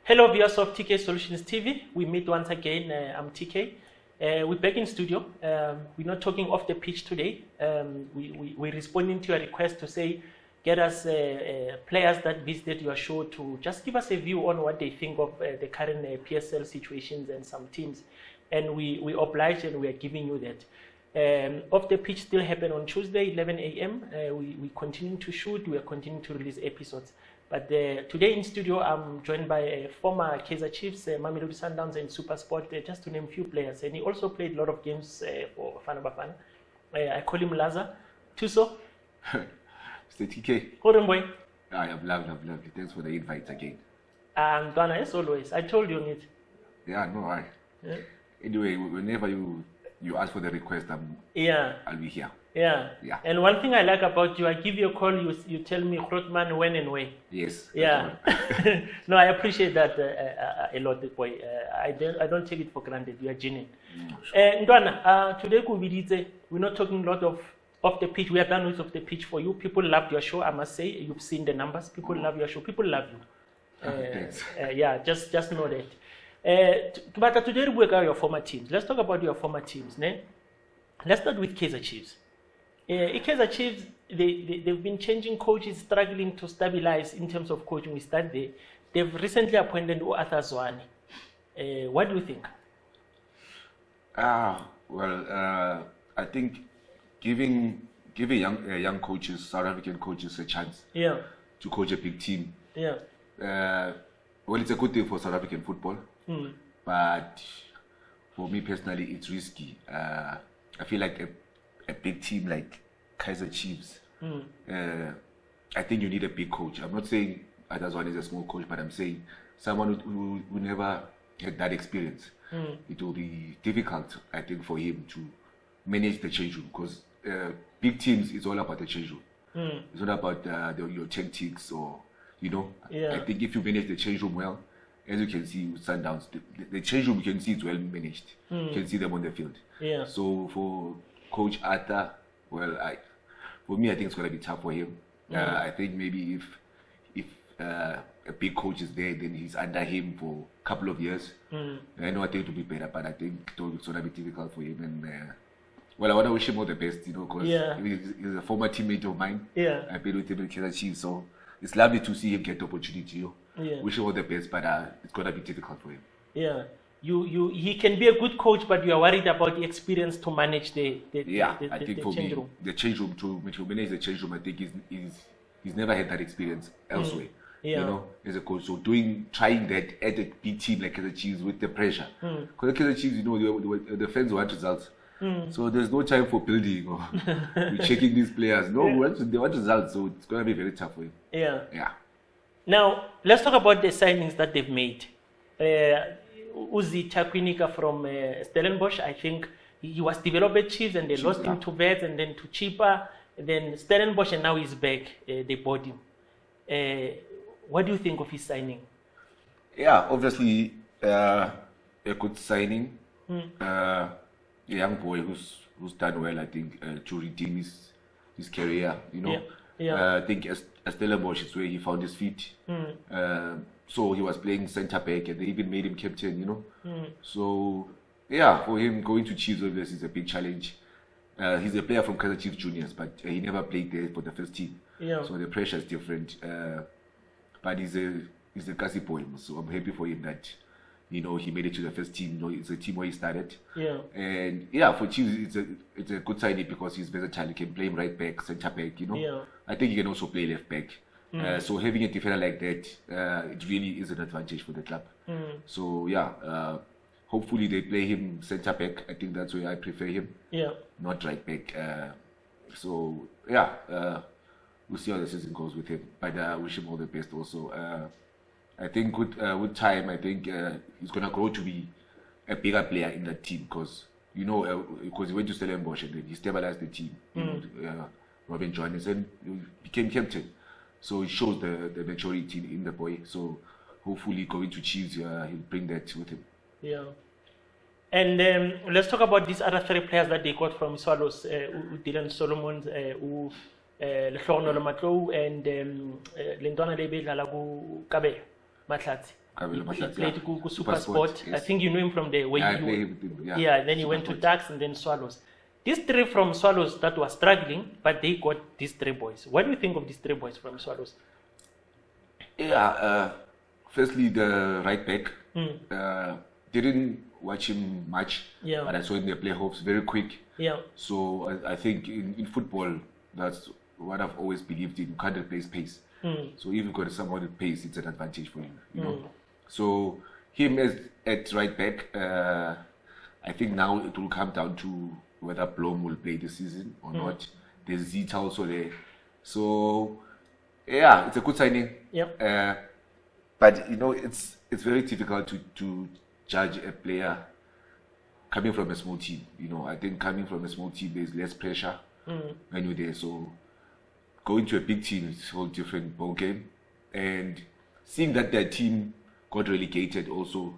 Hello, viewers of TK Solutions TV. We meet once again. I'm TK. We're back in studio. We're not talking off the pitch today. We're responding to your request to say, get us players that visited your show to just give us a view on what they think of the current PSL situations and some teams. And we oblige and we are giving you that. Off the pitch still happen on Tuesday, 11 a.m. We continue to shoot. We are continuing to release episodes. But today in studio, I'm joined by former Kaizer Chiefs, Mamelodi Sundowns, and SuperSport, just to name a few players. And he also played a lot of games for Bafana. I call him Laza. Tuso. Mr. TK. Hold boy. I have lovely. Thanks for the invite again. And Dana, as always, I told you on it. Yeah, no, I. Yeah. Anyway, whenever you ask for the request, I'll be here. Yeah. And one thing I like about you, I give you a call, you tell me Grootman when and where. Yes. Yeah. No, I appreciate that a lot, boy. I don't take it for granted. You are genuine. Ndwana, today we're not talking a lot of off the pitch. We are done with off the pitch for you. People loved your show, I must say. You've seen the numbers. People love your show. People love you. Thanks. Yeah, just know that. But today we work out your former teams. Let's talk about your former teams. Let's start with Kaizer Chiefs. Kaizer Chiefs, they've been changing coaches, struggling to stabilize in terms of coaching. We start there. They've recently appointed Arthur Zwane. What do you think? Well, I think giving young coaches, South African coaches, a chance to coach a big team. Yeah. Well, it's a good thing for South African football, but for me personally, it's risky. I feel like a big team like Kaizer Chiefs, I think you need a big coach. I'm not saying Arthur Zwane is a small coach, but I'm saying someone who never had that experience. It will be difficult, I think, for him to manage the change room, because big teams, it's all about the change room. It's not about your tactics or, I think if you manage the change room well, as you can see with Sundowns, the change room, you can see it's well managed. You can see them on the field. Yeah. So for Coach Arthur, well, for me, I think it's going to be tough for him. I think maybe if a big coach is there, then he's under him for a couple of years. I know I think it will be better, but I think it's going to be difficult for him. And well, I want to wish him all the best, because he's a former teammate of mine. Yeah. I played with him in Kaizer Chiefs, so it's lovely to see him get the opportunity. Wish him all the best, but it's going to be difficult for him. Yeah. He can be a good coach, but you are worried about the experience to manage the change room. The change room, to manage the change room, I think he's never had that experience elsewhere. As a coach, so trying that at a big team like Kaizer Chiefs with the pressure. Because Kaizer Chiefs, the fans want results. So there's no time for building or checking these players. No, they want results, so it's going to be very tough for him. Yeah. Now, let's talk about the signings that they've made. Uzzi Chanika from Stellenbosch, I think he was developed at Chiefs and they lost him to Vets and then to Cheaper, then Stellenbosch, and now he's back. They bought him. What do you think of his signing? Yeah, obviously a good signing. A young boy who's done well, I think, to redeem his career. I think Stellenbosch is where he found his feet. So he was playing centre back, and they even made him captain. So for him going to Chiefs, obviously, is a big challenge. He's a player from Kaizer Chiefs Juniors, but he never played there for the first team. So the pressure is different. But he's a gassy boy, so I'm happy for him that he made it to the first team. It's a team where he started. And for Chiefs, it's a good signing because he's versatile. He can play him right back, centre back. I think he can also play left back. So having a defender like that, it really is an advantage for the club. So hopefully they play him centre back. I think that's where I prefer him. Not right back. We'll see how the season goes with him. But I wish him all the best also. I think with time, I think he's gonna grow to be a bigger player in that team because because he went to Stellenbosch and then he stabilized the team. Robin joined us and he became captain. So it shows the maturity in the boy. So hopefully going to Chiefs, he'll bring that with him. Yeah. And let's talk about these other three players that they got from Swallows, Dylan Solomon, Lehlono Matlou, and Lentwana Lebe Lalagu Kabe Matlatsi. He played Super Sport. Yes. I think you knew him from the way I played with him, yeah. And then he went to Ducks and then Swallows. These three from Swallows that were struggling, but they got these three boys. What do you think of these three boys from Swallows? Yeah, firstly, the right back. Didn't watch him much, but I saw him in the playoffs very quick. Yeah. So I think in football, that's what I've always believed in. You can't replace pace. So if you've got someone with pace, it's an advantage for you. You know. So him at right back, I think now it will come down to whether Blom will play this season or not. There's Zita also there. So yeah, it's a good signing. Yeah. But you know, it's very difficult to judge a player coming from a small team. You know, I think coming from a small team, there's less pressure when you're there. So going to a big team is a whole different ball game. And seeing that their team got relegated also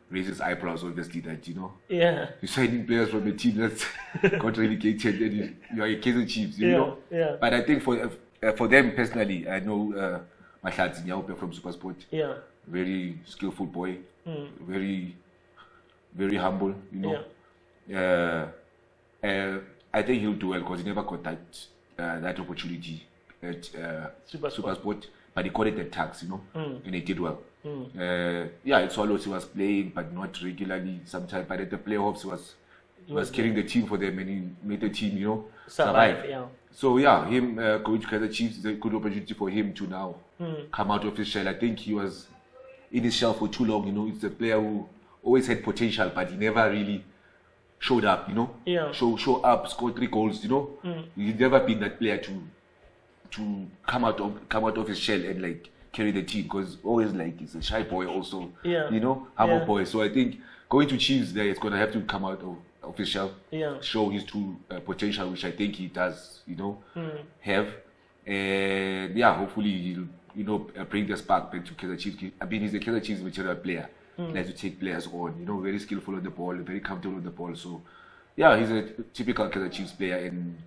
raises eyebrows, obviously, that, you know, you're signing players from a team that's got relegated and you're a Kaizer Chiefs, you know. Yeah. But I think for them personally, I know Mahlatsi Nyaupe from Super Sport. Yeah. Very skillful boy, very, very humble, you know. I think he'll do well because he never got that opportunity at Super Sport, but he got it at Tax, you know, and he did well. At Swallows he was playing, but not regularly sometimes. But at the playoffs he was carrying the team for them, and he made the team, you know, survive. Yeah. So yeah, him going to Kaizer Chiefs is a good opportunity for him to now come out of his shell. I think he was in his shell for too long. You know, it's a player who always had potential, but he never really showed up. You know, show up, score 3 goals. You know, he's never been that player to come out of his shell and like carry the team, because always like he's a shy boy also. You know, humble boy. So I think going to Chiefs there, it's gonna have to come out of his shell, show his true potential, which I think he does, you know, have. And hopefully he'll, you know, bring the spark back to Kaizer Chiefs. I mean, he's a Kaizer Chiefs material player. He likes to take players on, you know, very skillful on the ball, very comfortable on the ball. So yeah, he's a typical Kaizer Chiefs player, and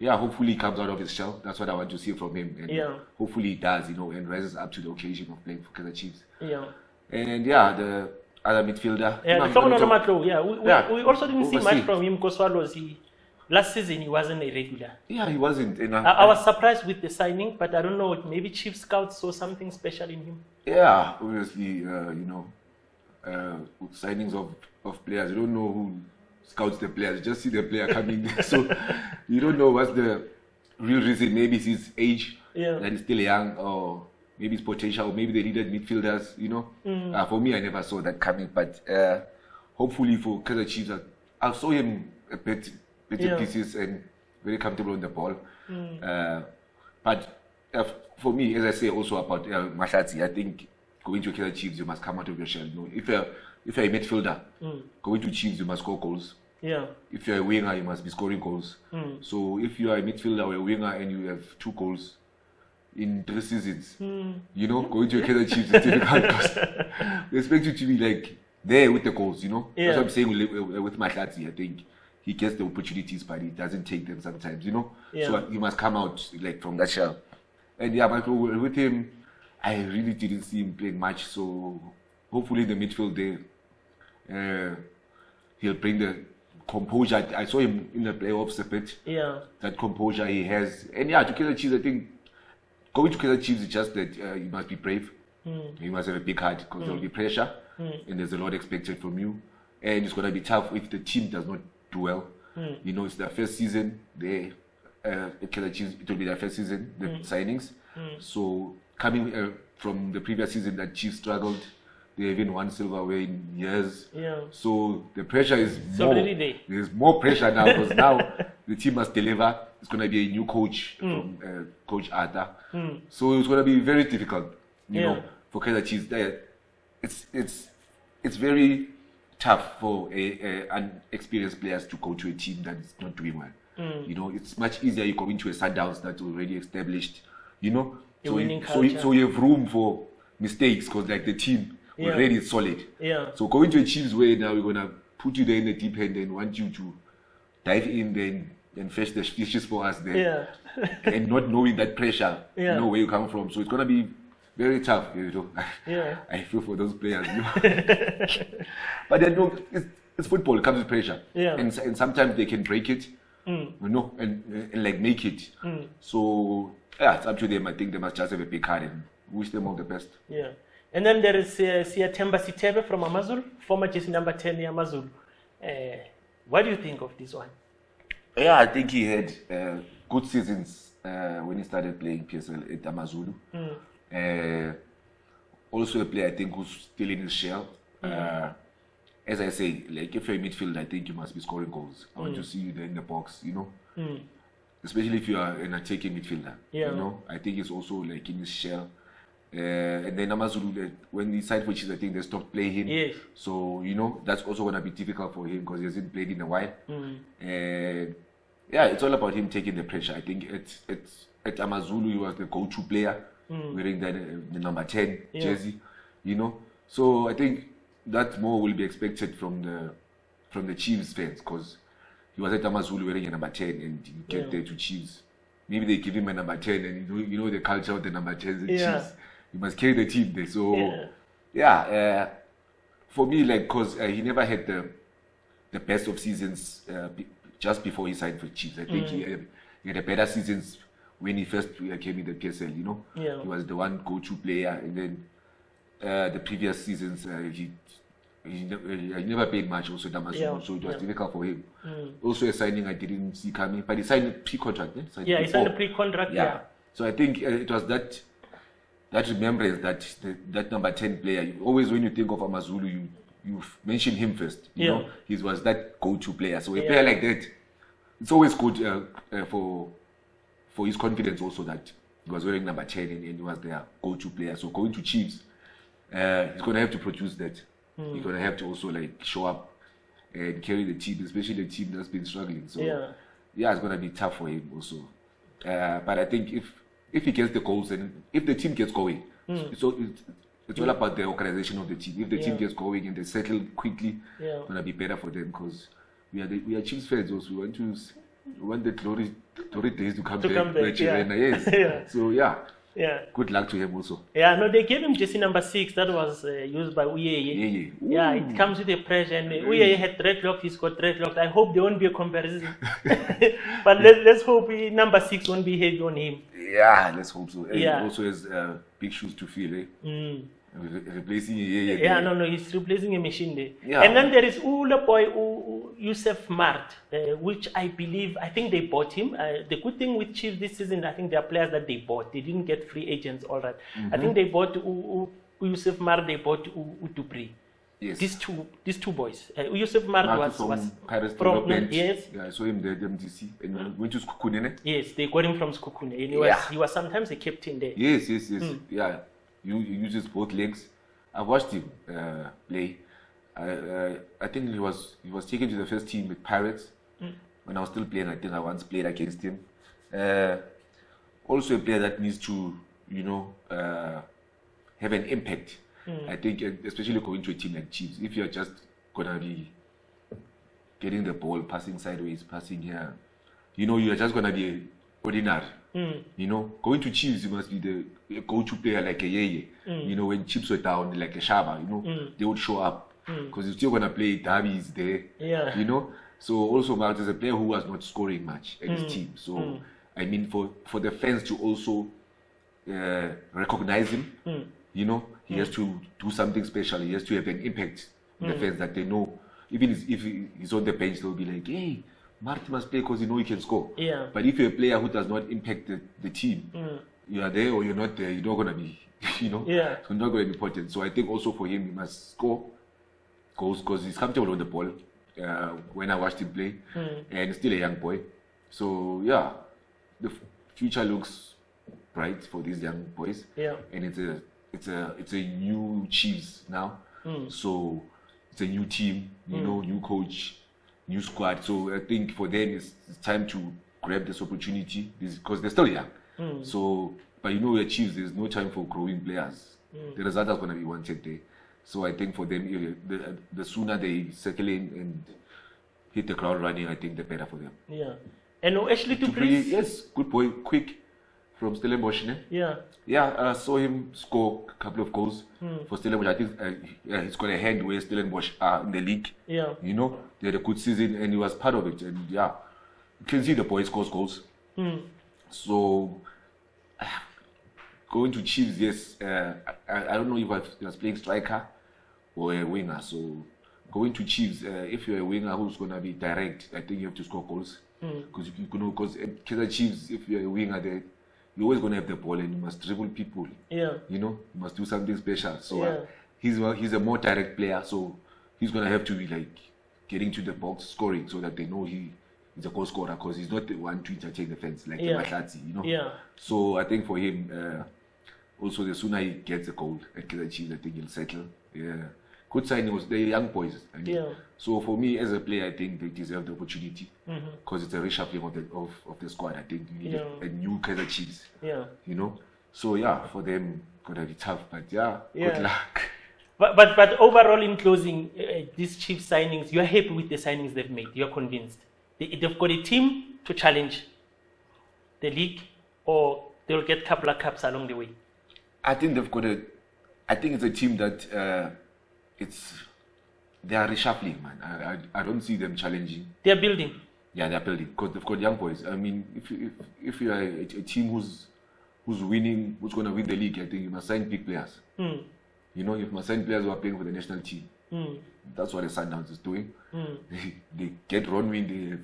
hopefully he comes out of his shell. That's what I want to see from him, and hopefully he does, you know, and rises up to the occasion of playing for Kaizer Chiefs. And the other midfielder. We also didn't see much from him because last season he wasn't a regular. Yeah, he wasn't. I was surprised with the signing, but I don't know, maybe Chief scouts saw something special in him. Yeah, obviously, you know, with signings of players, you don't know who scouts the players. You just see the player coming there. So you don't know what's the real reason. Maybe it's his age, that he's still young, or maybe his potential, or maybe they needed midfielders, you know. For me, I never saw that coming, but hopefully for Kaizer Chiefs, I saw him a bit pieces and very comfortable on the ball. But for me, as I say also about Mahlatsi, I think going to Kaizer Chiefs, you must come out of your shell. You know, if you're a midfielder, going to Chiefs, you must score goals. If you're a winger, you must be scoring goals. So if you are a midfielder or a winger and you have 2 goals in 3 seasons, you know, going to a Kaizer Chiefs is difficult because they expect you to be like there with the goals, you know. That's what I'm saying with Mahlatsi. I think he gets the opportunities, but he doesn't take them sometimes, you know. So he must come out like from that shell. And with him, I really didn't see him playing much. So hopefully the midfield there, he'll bring the composure. I saw him in the playoffs a bit. That composure he has. And to Kaizer Chiefs, I think going to Kaizer Chiefs is just that you must be brave. You must have a big heart because there will be pressure and there's a lot expected from you. And it's going to be tough if the team does not do well. You know, it's their first season. Kaizer Chiefs, it will be their first season, the signings. So coming from the previous season that Chiefs struggled, they haven't won silverware in years. So the pressure is more. There's more pressure now because now the team must deliver. It's going to be a new coach from Coach Arthur. So it's going to be very difficult, you know, for Kaizer Chiefs. It's very tough for unexperienced players to go to a team that is not doing well. You know, it's much easier you go into a Sundowns that's already established, you know. So you have room for mistakes because like the team already is solid. So going to a Chiefs where now we're gonna put you there in the deep end and want you to dive in there and fetch the fishes for us there, and not knowing that pressure, you know where you come from. So it's gonna be very tough, you know. Yeah. I feel for those players, you know. But then, no, it's football. It comes with pressure, Yeah. and sometimes they can break it, you know, and like make it. So yeah, it's up to them. I think they must just have a big heart and wish them all the best. Yeah. And then there is Siatimba from Amazulu, former jersey number 10 in Amazulu. What do you think of this one? Yeah, I think he had good seasons when he started playing PSL at Amazulu. Also a player I think who's still in his shell. As I say, like if you're in midfield, I think you must be scoring goals. I want to see you there in the box, you know. Especially if you are an attacking midfielder. Yeah. You know, I think it's also like in his shell. And then Amazulu, when he signed for Chiefs, I think they stopped playing him. Yes. So, you know, that's also going to be difficult for him because he hasn't played in a while. And yeah, it's all about him taking the pressure. I think at Amazulu, he was the go-to player, wearing the number 10 jersey, you know. So I think that more will be expected from the Chiefs fans because he was at Amazulu wearing a number 10 and he get there to Chiefs. Maybe they give him a number 10 and you know the culture of the number 10s at Chiefs. You must carry the team there. So, for me, like, because he never had the best of seasons just before he signed for Chiefs. I think he had a better seasons when he first came in the PSL, you know. Yeah. He was the one go-to player. And then the previous seasons, he never played much also at Amazulu, so it was difficult for him. Also a signing I didn't see coming, but he signed a pre-contract. He signed a pre-contract, So I think it was that remembrance that number 10 player. Always when you think of Amazulu, you mention him first. You know, he was that go-to player. So a player like that, it's always good for his confidence also that he was wearing number 10 and he was their go-to player. So going to Chiefs, he's going to have to produce that. He's going to have to also like show up and carry the team, especially the team that's been struggling. So it's going to be tough for him also. But I think if he gets the goals and if the team gets going, it's all about the organization of the team. If the team gets going and they settle quickly, it's going to be better for them because we are Chiefs fans also. We want the glory days to come back. Yes. So good luck to him also. Yeah, no, they gave him jersey number 6 that was used by Uyeye. Yeah, it comes with a pressure and Uyeye had dreadlocks, he's got dreadlocks. I hope there won't be a comparison. But let's hope number 6 won't be heavy on him. Yeah, let's hope so. He also has big shoes to fill, replacing Uyeye. No, he's replacing a machine there. Yeah. And then there is Ula boy Youssef Mart, which I think they bought him. The good thing with Chiefs this season, I think they are players that they bought. They didn't get free agents, all right. I think they bought Youssef Mart, they bought Udupri. Yes. These two boys. Youssef Mart was from yes. Yeah, I saw him there, the MTC, and went to Skukune. Yes, they got him from Skukune. He was sometimes a captain there. Yes. Yeah, he uses both legs. I watched him play. I think he was taken to the first team with Pirates when I was still playing. I think I once played against him. Also a player that needs to, have an impact. I think, especially going to a team like Chiefs, if you're just gonna be getting the ball, passing sideways, passing here, you're just gonna be ordinary. Going to Chiefs, you must be the go-to player like a Yeye. When Chiefs were down, like a Shaba, they would show up because you're still gonna play derbies there. So also Mart is a player who was not scoring much at his team. So I mean, for the fans to also recognize him, he has to do something special. He has to have an impact on the fans that they know. Even if he's on the bench, they'll be like, hey, Mart must play because he can score. Yeah. But if you're a player who does not impact the team, you are there or you're not there, you're not going to be, it's not going to be important. So I think also for him, he must score goals because he's comfortable on the ball when I watched him play. And he's still a young boy. So, the future looks bright for these young boys. Yeah. And it's a new Chiefs now. So it's a new team, new coach, new squad. So I think for them it's time to grab this opportunity because they're still young. So, but with Chiefs, there's no time for growing players. The result is going to be wanted there. So I think for them, the sooner they settle in and hit the ground running, I think the better for them. Yeah. And Ashley Dupree, yes, good boy, quick. from Stellenbosch, ne? Yeah. Yeah, I saw him score a couple of goals for Stellenbosch. I think he's got a hand where Stellenbosch are in the league. Yeah. You know, they had a good season and he was part of it. And yeah, you can see the boy scores goals. So, going to Chiefs, yes. I don't know if he was playing striker or a winger. So, going to Chiefs, if you're a winger who's going to be direct, I think you have to score goals. Because because Kaizer Chiefs, if you're a winger, you're always going to have the ball and you must dribble people. Yeah. You know, you must do something special. So he's a more direct player. So he's going to have to be like getting to the box, scoring, so that they know he's a goal scorer, because he's not the one to entertain the fence like the Mahlatsi, you know. Yeah. So I think for him, also the sooner he gets a goal at Kaizer Chiefs, I think he'll settle. Yeah. Good signing was the young boys. So for me as a player, I think they deserve the opportunity because it's a reshuffling of the squad. I think you need a new Kaizer Chiefs. Yeah. You know. So yeah, for them gonna be tough, but good luck. But overall, in closing, these Chiefs signings, you're happy with the signings they've made. You're convinced they've got a team to challenge the league, or they'll get a couple of cups along the way. I think they've got I think it's a team that. They are reshuffling, man. I don't see them challenging. They're building. Yeah, they're building because they've got young boys. I mean, if you are a team who's winning, who's going to win the league, I think you must sign big players. You know, you must sign players who are playing for the national team. That's what the Sundowns is doing. They get Ronwin, they have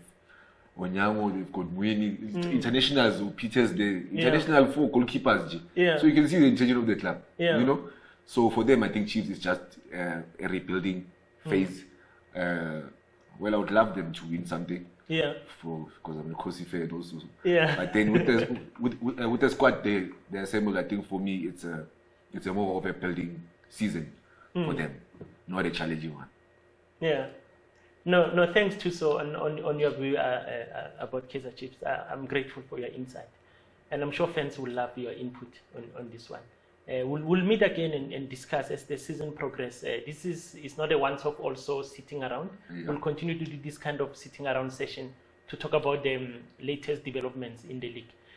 Onyango, they've got Mweni, internationals who Peters, the international 4 goalkeepers. So you can see the intention of the club. You know. So for them, I think Chiefs is just a rebuilding phase. Well, I would love them to win something. Yeah. Because I'm a Kosi fan also. Yeah. But then with the squad they assembled, I think for me it's a more of a building season for them, not a challenging one. Yeah. No. Thanks Tuso on your view about Kaizer Chiefs. I'm grateful for your insight, and I'm sure fans will love your input on this one. We'll meet again and discuss as the season progresses. This is not a once-off also sitting around. We'll continue to do this kind of sitting around session to talk about the latest developments in the league.